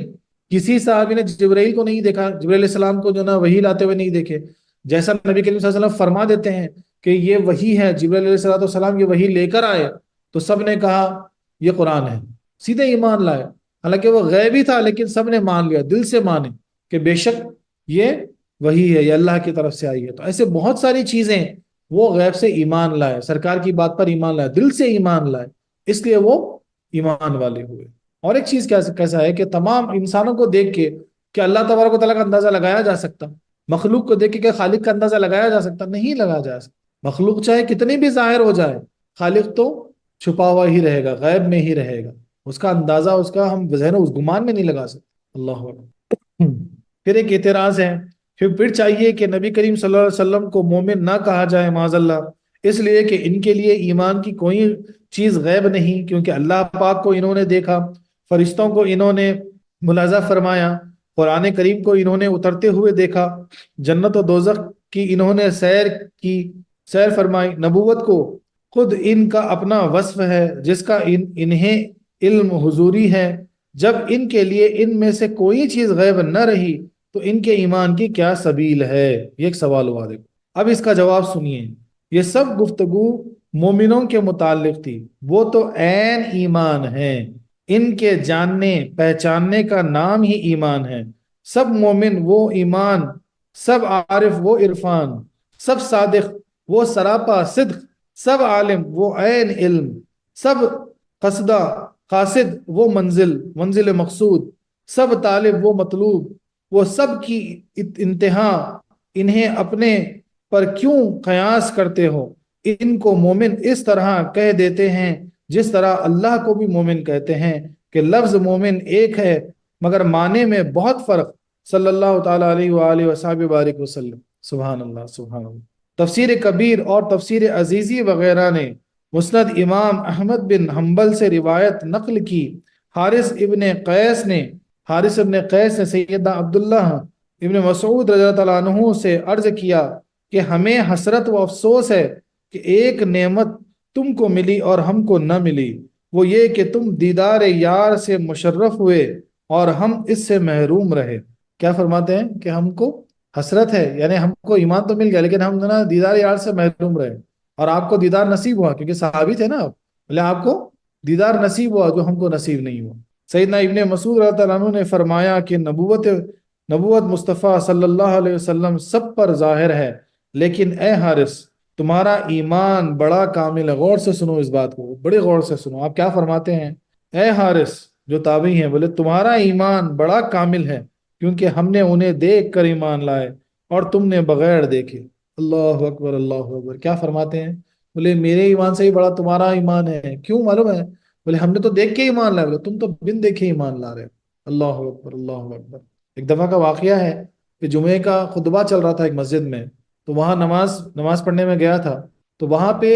کسی صحابی نے جبرائیل کو نہیں دیکھا، جبرائیل علیہ السلام کو جو نا وحی لاتے ہوئے نہیں دیکھے۔ جیسا نبی کریم صلی اللہ علیہ وسلم فرما دیتے ہیں کہ یہ وحی ہے، جبرائیل علیہ السلام یہ وحی لے کر آئے، تو سب نے کہا یہ قرآن ہے، سیدھے ایمان لائے۔ حالانکہ وہ غیبی تھا لیکن سب نے مان لیا، دل سے مانے کہ بے شک یہ وحی ہے، یہ اللہ کی طرف سے آئی ہے۔ تو ایسے بہت ساری چیزیں وہ غیب سے ایمان لائے، سرکار کی بات پر ایمان لائے، دل سے ایمان لائے، اس لیے وہ ایمان والے ہوئے۔ اور ایک چیز کیسا ہے کہ تمام انسانوں کو دیکھ کے کہ اللہ تبارک و تعالیٰ کا اندازہ لگایا جا سکتا؟ مخلوق کو دیکھ کے کہ خالق کا اندازہ لگایا جا سکتا؟ نہیں لگایا جا سکتا۔ مخلوق چاہے کتنی بھی ظاہر ہو جائے، خالق تو چھپا ہوا ہی رہے گا، غیب میں ہی رہے گا، اس کا اندازہ اس کا ہم ذہن اس گمان میں نہیں لگا سکتے۔ اللہ اکبر۔ پھر ایک اعتراض ہے، پھر چاہیے کہ نبی کریم صلی اللہ علیہ وسلم کو مومن نہ کہا جائے معاذ اللہ، اس لیے کہ ان کے لیے ایمان کی کوئی چیز غیب نہیں، کیونکہ اللہ پاک کو انہوں نے دیکھا، فرشتوں کو انہوں نے ملاحظہ فرمایا، قرآن کریم کو انہوں نے اترتے ہوئے دیکھا، جنت و دوزخ کی انہوں نے سیر فرمائی، نبوت کو خود ان کا اپنا وصف ہے جس کا انہیں علم حضوری ہے۔ جب ان کے لیے ان میں سے کوئی چیز غیب نہ رہی تو ان کے ایمان کی کیا سبیل ہے؟ یہ ایک سوال ہوا۔ دیکھو اب اس کا جواب سنیے۔ یہ سب گفتگو مومنوں کے متعلق تھی، وہ تو عین ایمان ہیں، ان کے جاننے پہچاننے کا نام ہی ایمان ہے۔ سب مومن وہ ایمان، سب عارف وہ عرفان، سب صادق وہ سراپا صدق، سب عالم وہ عین علم، سب قصدہ قاصد وہ منزل مقصود، سب طالب وہ مطلوب، وہ سب کی انتہا، انہیں اپنے پر کیوں قیاس کرتے ہو؟ ان کو مومن اس طرح کہہ دیتے ہیں جس طرح اللہ کو بھی مومن کہتے ہیں، کہ لفظ مومن ایک ہے مگر معنی میں بہت فرق۔ صلی اللہ تعالیٰ علیہ وآلہ وصحبہ بارک وسلم۔ سبحان اللہ، سبحان اللہ۔ تفسیر کبیر اور تفسیر عزیزی وغیرہ نے مسند امام احمد بن حنبل سے روایت نقل کی، حارث ابن قیس نے سیدنا عبداللہ ابن مسعود رضی اللہ تعالیٰ عنہ سے عرض کیا کہ ہمیں حسرت و افسوس ہے کہ ایک نعمت تم کو ملی اور ہم کو نہ ملی، وہ یہ کہ تم دیدار یار سے مشرف ہوئے اور ہم اس سے محروم رہے۔ کیا فرماتے ہیں کہ ہم کو حسرت ہے، یعنی ہم کو ایمان تو مل گیا لیکن ہم نا دیدار یار سے محروم رہے، اور آپ کو دیدار نصیب ہوا کیونکہ صحابی تھے نا آپ، بولے آپ کو دیدار نصیب ہوا جو ہم کو نصیب نہیں ہوا۔ سیدنا ابن مسعود رضی اللہ عنہ نے فرمایا کہ نبوت مصطفیٰ صلی اللہ علیہ وسلم سب پر ظاہر ہے، لیکن اے حارث تمہارا ایمان بڑا کامل ہے۔ غور سے سنو اس بات کو، بڑے غور سے سنو، آپ کیا فرماتے ہیں؟ اے حارث جو تابعی ہیں، بولے تمہارا ایمان بڑا کامل ہے کیونکہ ہم نے انہیں دیکھ کر ایمان لائے اور تم نے بغیر دیکھے۔ اللہ اکبر، اللہ اکبر۔ کیا فرماتے ہیں؟ بولے میرے ایمان سے ہی بڑا تمہارا ایمان ہے۔ کیوں معلوم ہے؟ بولے ہم نے تو دیکھ کے ایمان لائے، بولے تم تو بن دیکھے ایمان لا رہے۔ اللہ اکبر، اللہ اکبر۔ ایک دفعہ کا واقعہ ہے کہ جمعے کا خطبہ چل رہا تھا ایک مسجد میں، تو وہاں نماز پڑھنے میں گیا تھا، تو وہاں پہ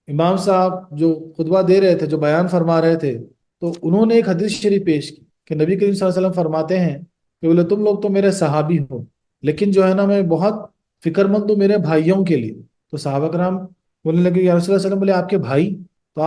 امام صاحب جو خطبہ دے رہے تھے، جو بیان فرما رہے تھے، تو انہوں نے ایک حدیث شریف پیش کی کہ نبی کریم صلی اللہ علیہ وسلم فرماتے ہیں کہ بولے تم لوگ تو میرے صحابی ہو، لیکن جو ہے نا میں بہت فکر مند ہوں میرے بھائیوں کے لیے۔ تو صحابہ کرام بولنے لگے یا رسول اللہ صلی اللہ علیہ وسلم، بولے آپ کے بھائی؟ تو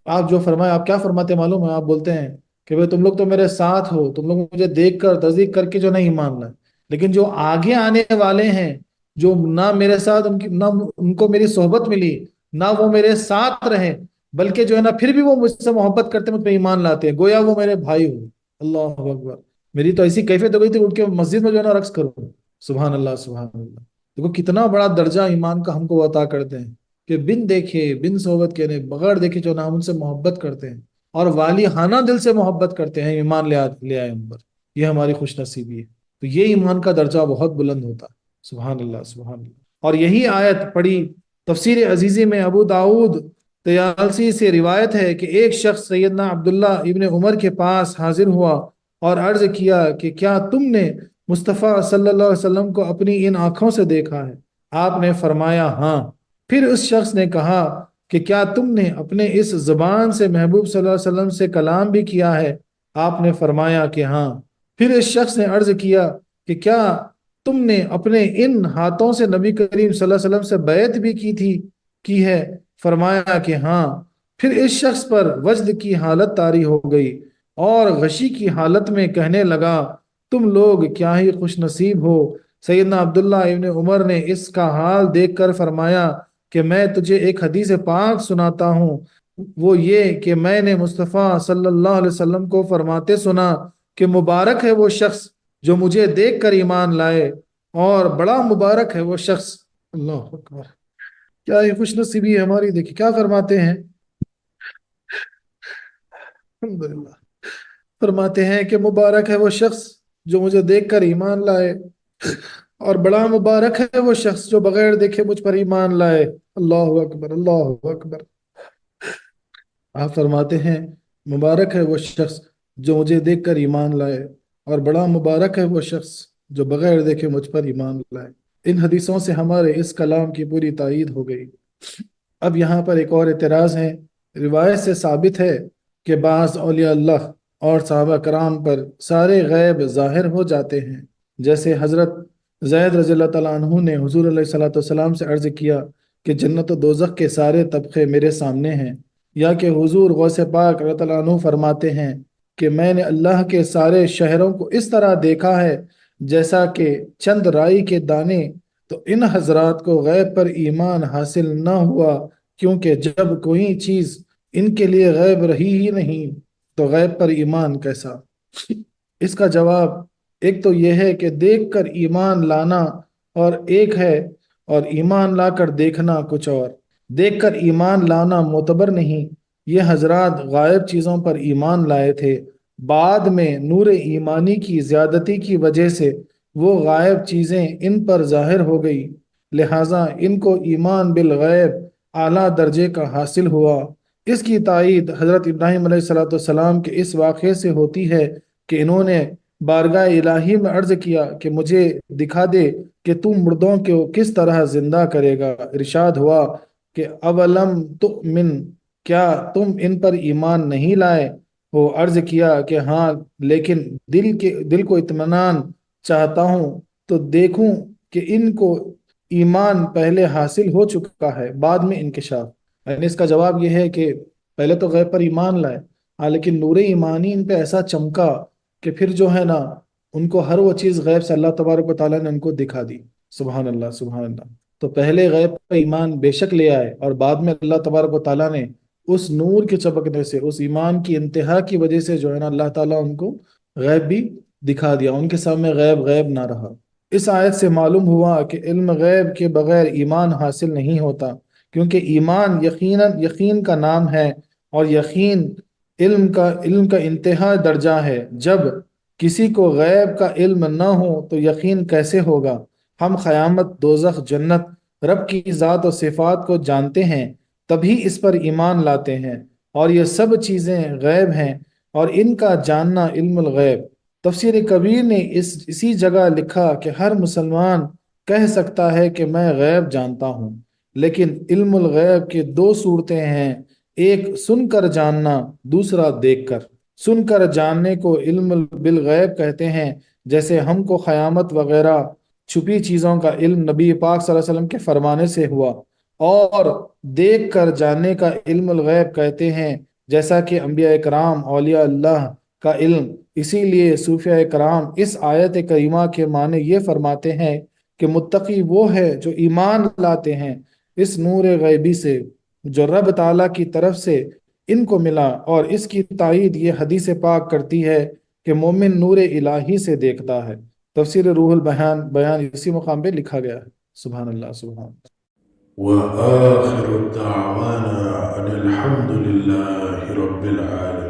آپ جو فرمائے، آپ کیا فرماتے ہیں معلوم ہے؟ آپ بولتے ہیں کہ بھائی تم لوگ تو میرے ساتھ ہو، تم لوگ مجھے دیکھ کر تصدیق کر کے جو نہیں مان لائے، لیکن جو آگے آنے والے ہیں، جو نہ میرے ساتھ نہ ان کو میری صحبت ملی، نہ وہ میرے ساتھ رہے، بلکہ جو ہے نا پھر بھی وہ مجھ سے محبت کرتے، مجھ پہ ایمان لاتے ہیں، گویا وہ میرے بھائی ہو۔ اللہ اکبر! میری تو ایسی کیفیت ہو گئی تھی، اٹھ کے مسجد میں جو ہے نا رقص کروں۔ سبحان اللہ، سبحان اللہ! دیکھو کتنا بڑا درجہ ایمان کا ہم کو عطا کرتے ہیں کہ بن دیکھے، بن صحبت کے، بغیر دیکھے جو نا ہم ان سے محبت کرتے ہیں، اور والیانہ دل سے محبت کرتے ہیں، ایمان لے آئے ہم پر۔ یہ ہماری خوش نصیبی ہے۔ تو یہ ایمان کا درجہ بہت بلند ہوتا ہے۔ سبحان اللہ، سبحان اللہ! اور یہی آیت پڑھی تفسیر عزیزی میں ابو داؤد طیالسی سے روایت ہے کہ ایک شخص سیدنا عبداللہ ابن عمر کے پاس حاضر ہوا اور عرض کیا کہ کیا تم نے مصطفیٰ صلی اللہ علیہ وسلم کو اپنی ان آنکھوں سے دیکھا ہے؟ آپ نے فرمایا ہاں۔ پھر اس شخص نے کہا کہ کیا تم نے اپنے اس زبان سے محبوب صلی اللہ علیہ وسلم سے کلام بھی کیا ہے؟ آپ نے فرمایا کہ ہاں۔ پھر اس شخص نے عرض کیا کہ کیا تم نے اپنے ان ہاتھوں سے نبی کریم صلی اللہ علیہ وسلم سے بیعت بھی کی ہے؟ فرمایا کہ ہاں۔ پھر اس شخص پر وجد کی حالت طاری ہو گئی اور غشی کی حالت میں کہنے لگا تم لوگ کیا ہی خوش نصیب ہو۔ سیدنا عبداللہ ابن عمر نے اس کا حال دیکھ کر فرمایا کہ میں تجھے ایک حدیث پاک سناتا ہوں، وہ یہ کہ میں نے مصطفیٰ صلی اللہ علیہ وسلم کو فرماتے سنا کہ مبارک ہے وہ شخص جو مجھے دیکھ کر ایمان لائے، اور بڑا مبارک ہے وہ شخص، اللہ اکبر! کیا یہ خوش نصیبی ہے ہماری! دیکھیں کیا فرماتے ہیں، الحمدللہ! فرماتے ہیں کہ مبارک ہے وہ شخص جو مجھے دیکھ کر ایمان لائے، اور بڑا مبارک ہے وہ شخص جو بغیر دیکھے مجھ پر ایمان لائے۔ اللہ اکبر، اللہ اکبر! آپ فرماتے ہیں مبارک ہے وہ شخص جو مجھے دیکھ کر ایمان لائے، اور بڑا مبارک ہے وہ شخص جو بغیر دیکھے مجھ پر ایمان لائے۔ ان حدیثوں سے ہمارے اس کلام کی پوری تائید ہو گئی۔ اب یہاں پر ایک اور اعتراض ہے۔ روایت سے ثابت ہے کہ بعض اولیاء اللہ اور صحابہ کرام پر سارے غیب ظاہر ہو جاتے ہیں، جیسے حضرت زید رضی اللہ تعالیٰ عنہ نے حضور علیہ الصلوۃ والسلام سے عرض کیا کہ جنت و دوزخ کے سارے طبقے میرے سامنے ہیں، یا کہ حضور غوث پاک رضی اللہ عنہ فرماتے ہیں کہ میں نے اللہ کے سارے شہروں کو اس طرح دیکھا ہے جیسا کہ چند رائی کے دانے۔ تو ان حضرات کو غیب پر ایمان حاصل نہ ہوا، کیونکہ جب کوئی چیز ان کے لیے غیب رہی ہی نہیں تو غیب پر ایمان کیسا؟ اس کا جواب ایک تو یہ ہے کہ دیکھ کر ایمان لانا اور ایک ہے، اور ایمان لا کر دیکھنا کچھ اور۔ دیکھ کر ایمان لانا معتبر نہیں۔ یہ حضرات غائب چیزوں پر ایمان لائے تھے، بعد میں نور ایمانی کی زیادتی کی وجہ سے وہ غائب چیزیں ان پر ظاہر ہو گئی، لہٰذا ان کو ایمان بالغیب اعلیٰ درجے کا حاصل ہوا۔ اس کی تائید حضرت ابراہیم علیہ السلام کے اس واقعے سے ہوتی ہے کہ انہوں نے بارگاہ الہی میں عرض کیا کہ مجھے دکھا دے کہ تم مردوں کو کس طرح زندہ کرے گا۔ ارشاد ہوا کہ اولم تؤمن، کیا تم ان پر ایمان نہیں لائے ہو؟ عرض کیا کہ ہاں، لیکن دل کو اطمینان چاہتا ہوں تو دیکھوں کہ ان کو ایمان پہلے حاصل ہو چکا ہے، بعد میں انکشاف۔ یعنی اس کا جواب یہ ہے کہ پہلے تو غیب پر ایمان لائے، ہاں، لیکن نور ایمانی ان پہ ایسا چمکا کہ پھر جو ہے نا ان کو ہر وہ چیز غیب سے اللہ تبارک و تعالیٰ نے ان کو دکھا دی۔ سبحان اللہ، سبحان اللہ! تو پہلے غیب پر ایمان بے شک لے آئے، اور بعد میں اللہ تبارک و تعالیٰ نے اس نور کے چمکنے سے، اس ایمان کی انتہا کی وجہ سے جو ہے نا اللہ تعالیٰ ان کو غیب بھی دکھا دیا، ان کے سامنے غیب غیب نہ رہا۔ اس آیت سے معلوم ہوا کہ علم غیب کے بغیر ایمان حاصل نہیں ہوتا، کیونکہ ایمان یقین کا نام ہے، اور یقین علم کا انتہا درجہ ہے۔ جب کسی کو غیب کا علم نہ ہو تو یقین کیسے ہوگا؟ ہم قیامت، دوزخ، جنت، رب کی ذات و صفات کو جانتے ہیں، تبھی اس پر ایمان لاتے ہیں، اور یہ سب چیزیں غیب ہیں، اور ان کا جاننا علم الغیب۔ تفسیر کبیر نے اسی جگہ لکھا کہ ہر مسلمان کہہ سکتا ہے کہ میں غیب جانتا ہوں، لیکن علم الغیب کی دو صورتیں ہیں، ایک سن کر جاننا، دوسرا دیکھ کر۔ سن کر جاننے کو علم بالغیب کہتے ہیں، جیسے ہم کو قیامت وغیرہ چھپی چیزوں کا علم نبی پاک صلی اللہ علیہ وسلم کے فرمانے سے ہوا۔ اور دیکھ کر جاننے کا علم الغیب کہتے ہیں، جیسا کہ انبیاء کرام اولیاء اللہ کا علم۔ اسی لیے صوفیاء کرام اس آیت کریمہ کے معنی یہ فرماتے ہیں کہ متقی وہ ہے جو ایمان لاتے ہیں اس نور غیبی سے جو رب تعالیٰ کی طرف سے ان کو ملا، اور اس کی تائید یہ حدیث پاک کرتی ہے کہ مومن نور الہی سے دیکھتا ہے۔ تفسیر روح بیان اسی مقام پہ لکھا گیا ہے۔ سبحان اللہ، سبحان اللہ۔ وآخر دعوانا أن الحمد لله رب العالمين.